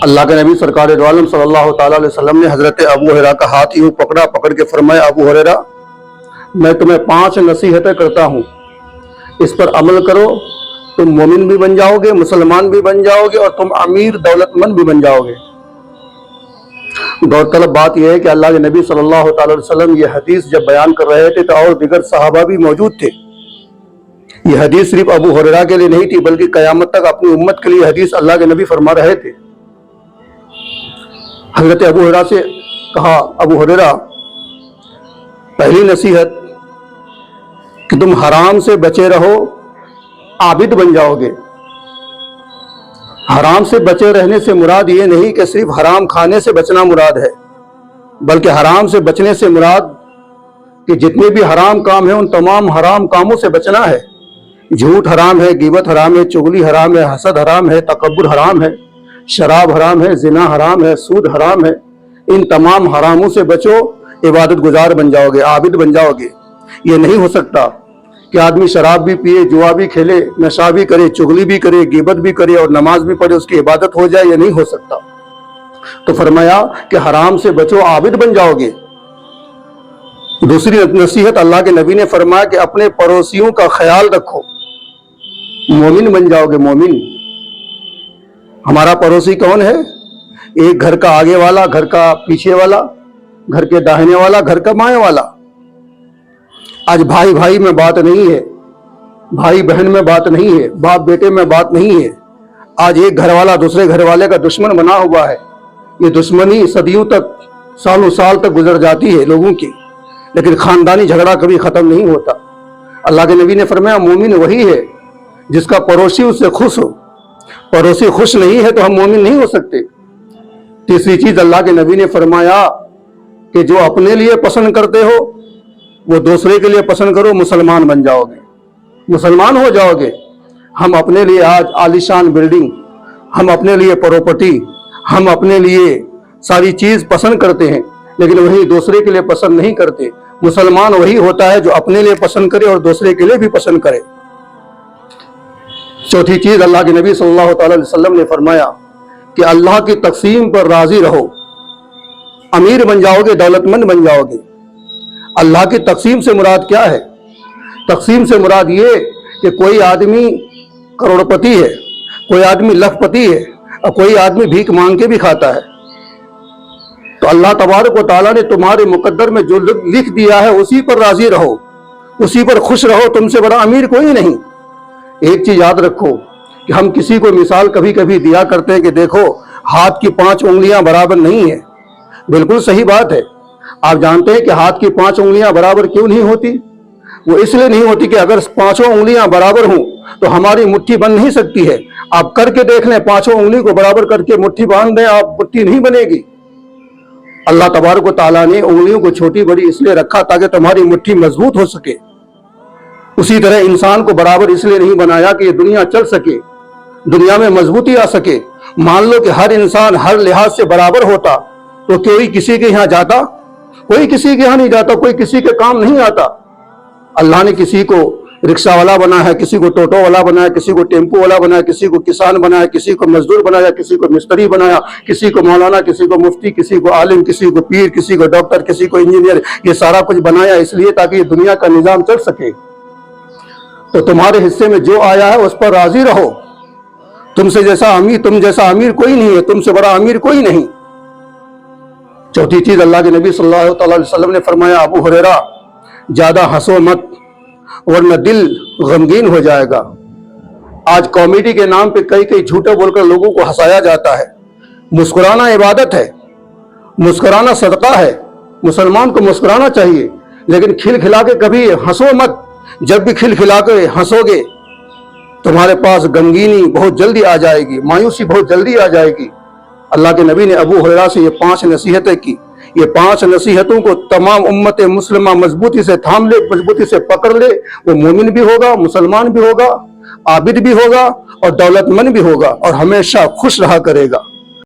اللہ کے نبی سرکار دو عالم صلی اللہ تعالیٰ علیہ وسلم نے حضرت ابو ہریرہ کا ہاتھ یوں پکڑا، پکڑ کے فرمایا، ابو ہریرہ میں تمہیں 5 نصیحتیں کرتا ہوں، اس پر عمل کرو، تم مومن بھی بن جاؤ گے، مسلمان بھی بن جاؤ گے، اور تم امیر دولت مند بھی بن جاؤ گے۔ غور طلب بات یہ ہے کہ اللہ کے نبی صلی اللہ تعالیٰ علیہ وسلم یہ حدیث جب بیان کر رہے تھے تو اور دیگر صحابہ بھی موجود تھے۔ یہ حدیث صرف ابو ہریرہ کے لیے نہیں تھی، بلکہ قیامت تک اپنی امت کے لیے حدیث اللہ کے نبی فرما رہے تھے۔ حضرت ابو ہریرہ سے کہا، ابو ہریرہ پہلی نصیحت کہ تم حرام سے بچے رہو، عابد بن جاؤ گے۔ حرام سے بچے رہنے سے مراد یہ نہیں کہ صرف حرام کھانے سے بچنا مراد ہے، بلکہ حرام سے بچنے سے مراد کہ جتنے بھی حرام کام ہیں ان تمام حرام کاموں سے بچنا ہے۔ جھوٹ حرام ہے، غیبت حرام ہے، چغلی حرام ہے، حسد حرام ہے، تکبر حرام ہے، شراب حرام ہے، زنا حرام ہے، سود حرام ہے۔ ان تمام حراموں سے بچو، عبادت گزار بن جاؤ گے، عابد بن جاؤ گے۔ یہ نہیں ہو سکتا کہ آدمی شراب بھی پیے، جوا بھی کھیلے، نشہ بھی کرے، چغلی بھی کرے، غیبت بھی کرے اور نماز بھی پڑھے، اس کی عبادت ہو جائے، یہ نہیں ہو سکتا۔ تو فرمایا کہ حرام سے بچو، عابد بن جاؤ گے۔ دوسری نصیحت اللہ کے نبی نے فرمایا کہ اپنے پڑوسیوں کا خیال رکھو، مومن بن جاؤ گے، مومن۔ ہمارا پڑوسی کون ہے؟ ایک گھر کا آگے والا، گھر کا پیچھے والا، گھر کے داہنے والا، گھر کا بائیں والا۔ آج بھائی بھائی میں بات نہیں ہے، بھائی بہن میں بات نہیں ہے، باپ بیٹے میں بات نہیں ہے۔ آج ایک گھر والا دوسرے گھر والے کا دشمن بنا ہوا ہے۔ یہ دشمنی صدیوں تک، سالوں سال تک گزر جاتی ہے لوگوں کی، لیکن خاندانی جھگڑا کبھی ختم نہیں ہوتا۔ اللہ کے نبی نے فرمایا مومن وہی ہے جس کا پڑوسی اس سے خوش ہو۔ پڑوسی خوش نہیں ہے تو ہم مومن نہیں ہو سکتے۔ تیسری چیز اللہ کے نبی نے فرمایا کہ جو اپنے لیے پسند کرتے ہو وہ دوسرے کے لیے پسند کرو، مسلمان بن جاؤ گے، مسلمان ہو جاؤ گے۔ ہم اپنے لیے آج عالیشان بلڈنگ، ہم اپنے لیے پراپرٹی، ہم اپنے لیے ساری چیز پسند کرتے ہیں، لیکن وہی دوسرے کے لیے پسند نہیں کرتے۔ مسلمان وہی ہوتا ہے جو اپنے لیے پسند کرے اور دوسرے کے لیے بھی پسند کرے۔ چوتھی چیز اللہ کے نبی صلی اللہ تعالی علیہ وسلم نے فرمایا کہ اللہ کی تقسیم پر راضی رہو، امیر بن جاؤ گے، دولت مند بن جاؤ گے۔ اللہ کی تقسیم سے مراد کیا ہے؟ تقسیم سے مراد یہ کہ کوئی آدمی کروڑ پتی ہے، کوئی آدمی لکھ پتی ہے، اور کوئی آدمی بھیک مانگ کے بھی کھاتا ہے۔ تو اللہ تبارک و تعالیٰ نے تمہارے مقدر میں جو لکھ دیا ہے اسی پر راضی رہو، اسی پر خوش رہو، تم سے بڑا امیر کوئی نہیں۔ ایک چیز یاد رکھو کہ ہم کسی کو مثال کبھی کبھی دیا کرتے ہیں کہ دیکھو ہاتھ کی 5 انگلیاں برابر نہیں ہیں۔ بالکل صحیح بات ہے۔ آپ جانتے ہیں کہ ہاتھ کی 5 انگلیاں برابر کیوں نہیں ہوتی؟ وہ اس لیے نہیں ہوتی کہ اگر 5 انگلیاں برابر ہوں تو ہماری مٹھی بن نہیں سکتی ہے۔ آپ کر کے دیکھ لیں، 5 انگلی کو برابر کر کے مٹھی باندھ دیں، آپ مٹھی نہیں بنے گی۔ اللہ تبارک و تعالیٰ نے انگلیوں کو چھوٹی بڑی اس لیے رکھا تاکہ تمہاری مٹھی مضبوط ہو سکے۔ اسی طرح انسان کو برابر اس لیے نہیں بنایا کہ یہ دنیا چل سکے، دنیا میں مضبوطی آ سکے۔ مان لو کہ ہر انسان ہر لحاظ سے برابر ہوتا تو کوئی کسی کے یہاں جاتا؟ کوئی کسی کے یہاں نہیں جاتا، کوئی کسی کے کام نہیں آتا۔ اللہ نے کسی کو رکشہ والا بنایا ہے، کسی کو ٹوٹو والا بنایا، کسی کو ٹیمپو والا بنایا، کسی کو کسان بنایا، کسی کو مزدور بنایا، کسی کو مستری بنایا، کسی کو مولانا، کسی کو مفتی، کسی کو عالم، کسی کو پیر، کسی کو ڈاکٹر، کسی کو انجینئر۔ یہ سارا کچھ بنایا اس لیے تاکہ یہ دنیا کا نظام چل سکے۔ تو تمہارے حصے میں جو آیا ہے اس پر راضی رہو۔ تم جیسا امیر کوئی نہیں ہے، تم سے بڑا امیر کوئی نہیں۔ چوتھی چیز اللہ کے نبی صلی اللہ تعالی علیہ وسلم نے فرمایا، ابو ہریرہ زیادہ ہنسو مت ورنہ دل غمگین ہو جائے گا۔ آج کامیڈی کے نام پہ کئی جھوٹے بول کر لوگوں کو ہنسایا جاتا ہے۔ مسکرانا عبادت ہے، مسکرانا صدقہ ہے۔ مسلمان کو مسکرانا چاہیے، لیکن کھل کھلا کے کبھی ہنسو مت۔ جب بھی کھل کھلا کے ہنسو گے تمہارے پاس غمگینی بہت جلدی آ جائے گی، مایوسی بہت جلدی آ جائے گی۔ اللہ کے نبی نے ابو ہریرہ سے یہ 5 نصیحتیں کی۔ یہ 5 نصیحتوں کو تمام امت مسلمہ مضبوطی سے تھام لے، مضبوطی سے پکڑ لے، وہ مومن بھی ہوگا، مسلمان بھی ہوگا، عابد بھی ہوگا اور دولت مند بھی ہوگا، اور ہمیشہ خوش رہا کرے گا۔